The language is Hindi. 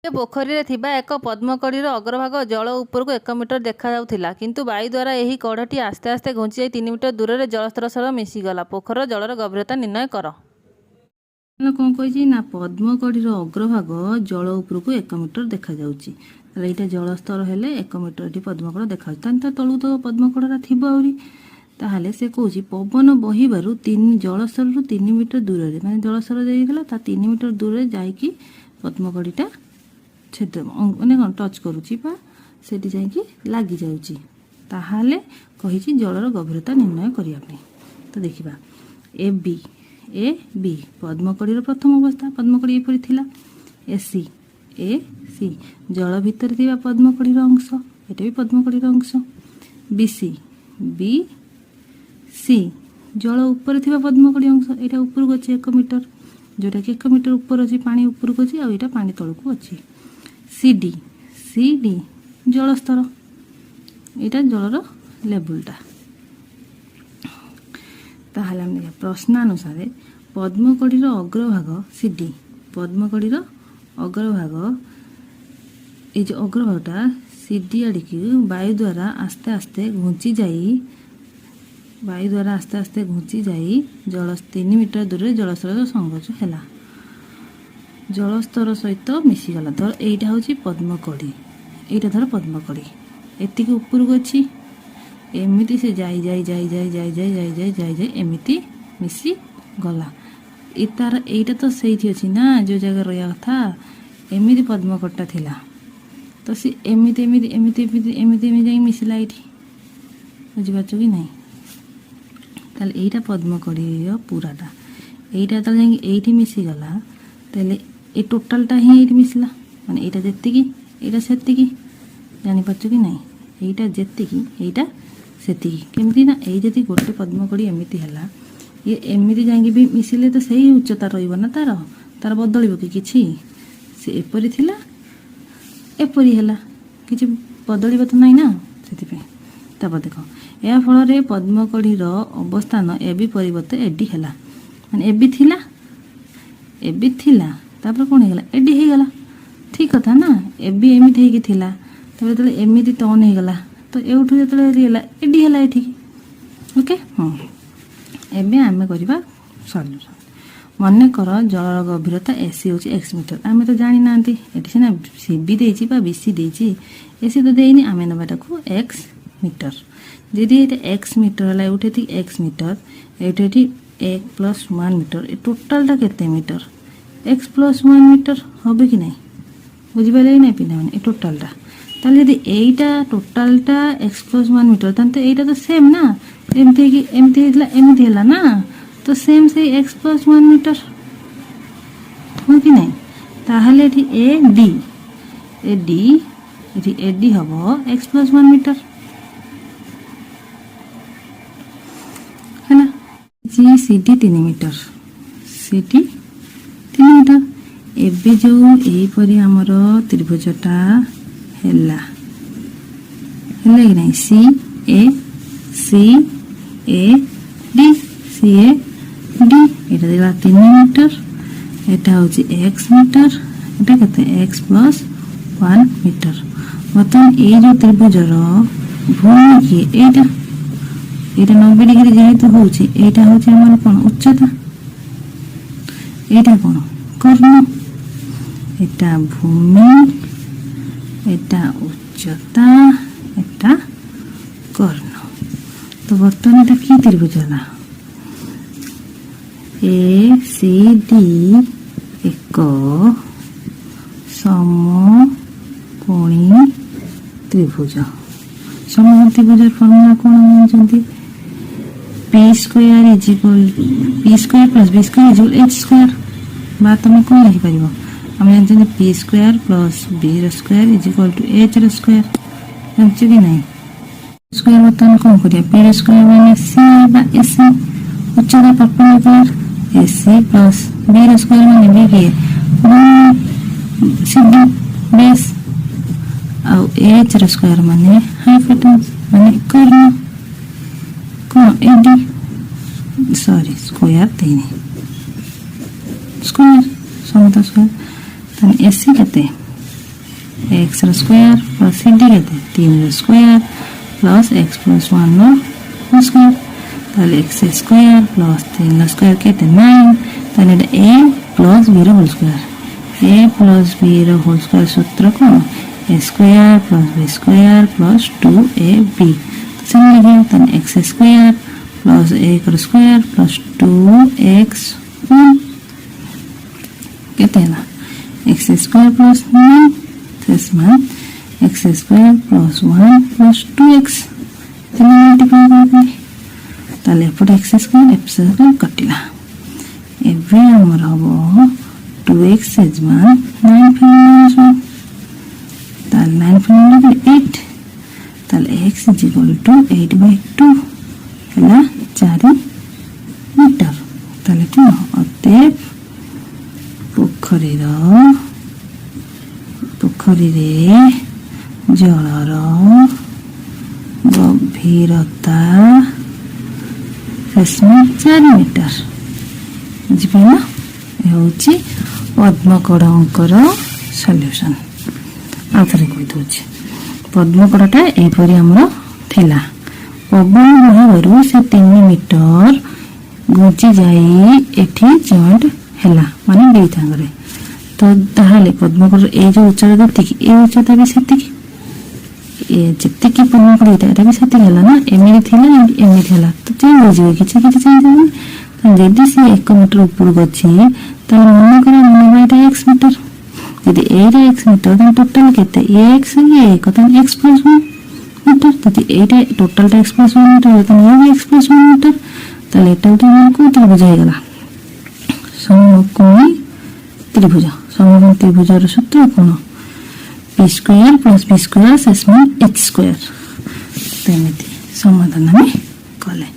पोखरी थिबा एक पद्मकड़ीर अग्रभाग जल उपरको 1 मीटर देखा जाउथिला, किंतु वायु द्वारा यही कढ़टी आस्ते आस्ते घुंची जाई 3 मीटर दूर रे जलस्तर सह मिशीगला। पोखर जलर गभीरता निर्णय कर। कौन कही ना पद्मकड़ीर अग्रभाग जल उपरको 1 मीटर देखा जाउची। यहाँ जलस्तर हेले 1 मीटर ये पद्मकड़ देखा तलू तो पद्मकड़ा थी आहरी। ताहले से कौच पवन बहिबारु जलस्तर 3 मीटर दूर रे माने जलस्तर जाइगला 3 मीटर दूर रे जाइकी पद्मकड़ीटा छेद मैंने कौन टच करुच्ची सेठी जाइकी लगी जाउची। ताहाले कहिची जलर गभीरता निर्णय करने। तो देखा ए बी पद्मकड़ीर प्रथम अवस्था पद्मकड़ी एपरी थिला। ए सी जल भितर थिबा पद्मकड़ीर अंश, एटा भी पद्मकड़ीर अंश। बी सी जल ऊपर थिबा पद्मकड़ी अंश, एटा ऊपर को अछि 1 मीटर, जोटा कि 1 मीटर ऊपर अछि पानी ऊपर को अछि आ एटा पानी तळको अछि। सी डी जलस्तर, एटा जलर लेवलटा। ताहले हम देखा प्रश्नानुसार पद्मकड़ीर अग्रभाग सीडी, पद्मकड़ीर अग्रभाग ये जो अग्रभागटा सीडी आड़िकी वायु द्वारा आस्ते आस्ते घुंची जाई जल 3 मीटर दूर जलस्तर संकोच है जलस्तर सहित मिशीगला। धर एटा हूँ पद्मकड़ी, एटा धर पद्मकड़ी एति ऊपर को अच्छी एमती से जाई जाई जाई जाई जाई जाई जाई जाई जाई जाई एमती मिसी गला। तार एटा तो सही अच्छी ना जो जगह रहा था एमती पद्मकड़टा थिला, तो सी एमती एमती एमती एमती एमती एमती मिसला ये बुझीपार कि नहीं। ताले एटा पद्मकड़ी पूराटा एटा तो ये मिसीगला, ताले ए टोटालटा ही ये मिसला माने एटा जेतिकी एटा सेतिकी जानिपार कि नहीं। एटा जेतिकी एटा सेतिकी केमती ना ये जदि गोटे पद्मकड़ी एमती है ये एमती जाइए भी मिसिले तो सही उच्चता रही ना तार बदल कि किसी से एपरी थिला एपरी है कि बदल तो नहीं ना से। तब देख या फल पद्मकड़ीर अवस्थान एबी परिवर्ते एडी है माने एबी थिला तापर कौन हो एडी हो गला। ठीक कथा ना एबी एमती होगी थिला तब जो एमती टर्न हो गला तो एठू जो एडी है ये। ओके एबे आमे करबा सॉल्यूशन। मन कर जलर गभीरता एसी होची x मीटर, आमे तो जानी नांती एटी से ना सीबी देची बा बीसी देची एसी तो देइनी आमे नबाटा को x मीटर। जदि एटा x मीटर हला उठे थी x मीटर एठे थी 1 + 1 मीटर ए टोटलटा केते मीटर x + 1 मीटर होबे कि नहीं बुझी पाले नहीं पिना माने ए टोटलटा। ताले यदि एटा टोटलटा x + 1 मीटर तंते एटा तो सेम ना एमती है ना तो सेम से x + 1 मीटर हो कि नहीं। ताहले एठी एडी हबो x + 1 मीटर है ना। जी सीडी 3 मीटर सीडी 3 मीटर। एबे जो एही परी हमर त्रिभुजटा हैला कि नहीं सी ए डी एटा देला 3 मीटर, एटा होची x मीटर, एटा कते x + 1 मीटर। बर्तमान ये जो त्रिभुजर भूमि की एटा 90 डिग्री जेहेतु होची एटा होची हमर कोन उच्चता, एटा कोन कर्ण, एटा भूमि, एटा उच्चता, एटा कर्ण। तो बर्तमान एटा कि त्रिभुज है ए सी डी एक समकोणी त्रिभुज। समकोणी त्रिभुज फॉर्मूला कौन जानते p² + b² बा तुम कौन लिखिपर आम जानते p² + b² h² जानते कि नहीं। स्क्वायर बर्तमान कौन करिया p² माने c एसी उच्चता परपेंडिकुलर एसी प्लस b² माने b के सीडी बेस आउ h² माने हाइपोटेन्यूज माने कर्ण कौन एडी सॉरी स्क्वायर तीन स्क्वायर समता स्क्वायर तन एसी केते X square plus C D के 3 square plus X plus 1 square ताले एक्स स्क्वायर प्लस 3 स्क्वायर के 9 ताले A plus B whole square A plus B whole square सूत्र कौन A square plus B square plus 2ab तो लिखिए ताले X square plus A square plus 2x1 कहते हैं ना X square plus 9 x square plus 1 plus 2x multiply करते ताले एपटे एक्स स्क्वायर कटिला एबे हमर हबो 2x इज 9 ताले 9 8 ताले x इज इक्वल टू 8/2 ହେଲା 4 ମିଟର ତାହେଲେ କ'ଣ ଅତଏବ ପୋଖରୀରେ ଜଳର ଗଭୀରତା 4 ମିଟର ବୁଝିପାରିଲ ଏ ହେଉଛି ପଦ୍ମକଡ଼ଙ୍କର ସଲ୍ୟୁସନ୍ ଆଉ ଥରେ କହିଦେଉଛି ପଦ୍ମକଡ଼ଟା ଏହିପରି ଆମର ଥିଲା पवन बहारू से 3 मीटर घुंची जाई एठी जॉइंट हैला माने दी थांगरे तो ताहाले पद्मकर ए जो उच्चता देती ए उच्चता भी सेती ए जत्ते की पद्मकर एटा भी सेती हैला ना एमिति थिला एमिति हैला तो चेंज हो जाए किछि चेंज हो तो यदि से 1 मीटर ऊपर गछि त मन करे मन बाटा x मीटर यदि ए रे x मीटर तो टोटल केते x ये कतन x + 1 मीटर तो एटा टोटल एक्स प्लस 1 मीटर तो ये एक्स प्लस 1 मीटर ताले एटा उठे हमको त्रिभुज हो गला समकोणी त्रिभुज समकोणी त्रिभुजर सूत्र कोन p square plus b square h square तेमिति समाधान में कले।